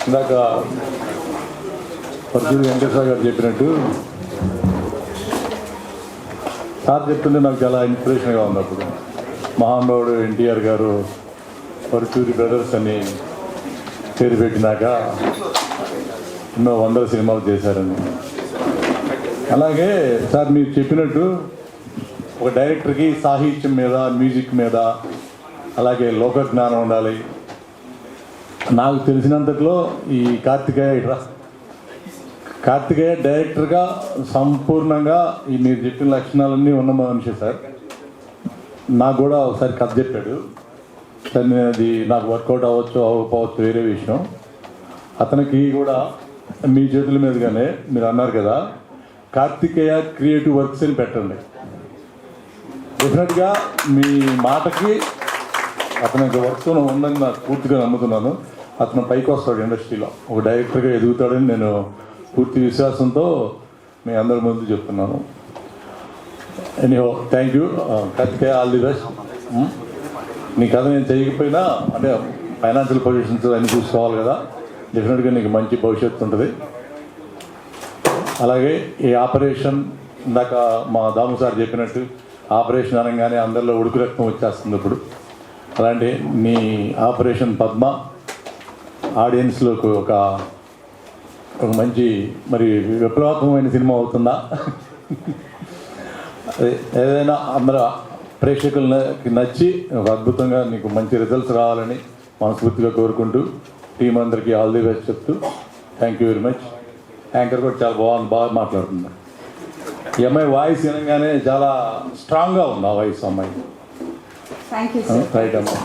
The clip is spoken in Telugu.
ఇందాక పర్చూరి వెంకటేశ్వర గారు చెప్పినట్టు సార్ చెప్తుంటే నాకు చాలా ఇన్స్పిరేషన్గా ఉంది. అప్పుడు మహానుభావుడు ఎన్టీఆర్ గారు పర్చూరి బ్రదర్స్ అని పేరు పెట్టినాక ఎన్నో వందల సినిమాలు చేశారని. అలాగే సార్ మీరు చెప్పినట్టు ఒక డైరెక్టర్కి సాహిత్యం మీద, మ్యూజిక్ మీద, అలాగే లోక జ్ఞానం ఉండాలి. నాకు తెలిసినంతట్లో ఈ కార్తికేయ డైరెక్టర్గా సంపూర్ణంగా ఈ మీరు చెప్పిన లక్షణాలన్నీ ఉన్న మనిషి సార్. నాకు కూడా ఒకసారి కథ చెప్పాడు సార్. నేను అది నాకు వర్కౌట్ అవ్వచ్చు అవ్వకపోవచ్చు వేరే విషయం. అతనికి కూడా మీ చేతుల మీదుగానే మీరు అన్నారు కదా, కార్తికేయ క్రియేటివ్ వర్క్స్ అని పెట్టండి. డెఫినెట్గా మీ మాటకి అతనికి వర్క్ ఉందని నాకు పూర్తిగా నమ్ముతున్నాను. అతను పైకి వస్తాడు, ఇండస్ట్రీలో ఒక డైరెక్టర్గా ఎదుగుతాడని నేను పూర్తి విశ్వాసంతో మీ అందరి ముందు చెప్తున్నాను. Anyhow thank you Karthikeya, all the best. నీ కథ నేను చేయకపోయినా అంటే ఫైనాన్షియల్ పొజిషన్స్ అన్నీ చూసుకోవాలి కదా, డెఫినెట్గా నీకు మంచి భవిష్యత్తు ఉంటుంది. అలాగే ఈ ఆపరేషన్ ఇందాక మా దాము సార్ చెప్పినట్టు ఆపరేషన్ అనగానే అందరిలో ఉడుకు రక్తం వచ్చేస్తుంది ఇప్పుడు. అలాంటి మీ ఆపరేషన్ పద్మ ఆడియన్స్లోకి ఒక మంచి మరి విప్లవాత్మకమైన సినిమా అవుతుందా? అదే ఏదైనా అందరూ ప్రేక్షకులకి నచ్చి ఒక అద్భుతంగా నీకు మంచి రిజల్ట్స్ రావాలని మనస్ఫూర్తిగా కోరుకుంటూ టీం అందరికీ ఆల్ ది బెస్ట్ చెప్తూ thank you very much. Anchor కూడా చాలా బాగా మాట్లాడుతున్నారు. ఈ అమ్మాయి వాయిస్ వినగానే చాలా స్ట్రాంగ్గా ఉంది ఆ వాయిస్ అమ్మాయి. థ్యాంక్ యూ రైట్ అమ్మాయి.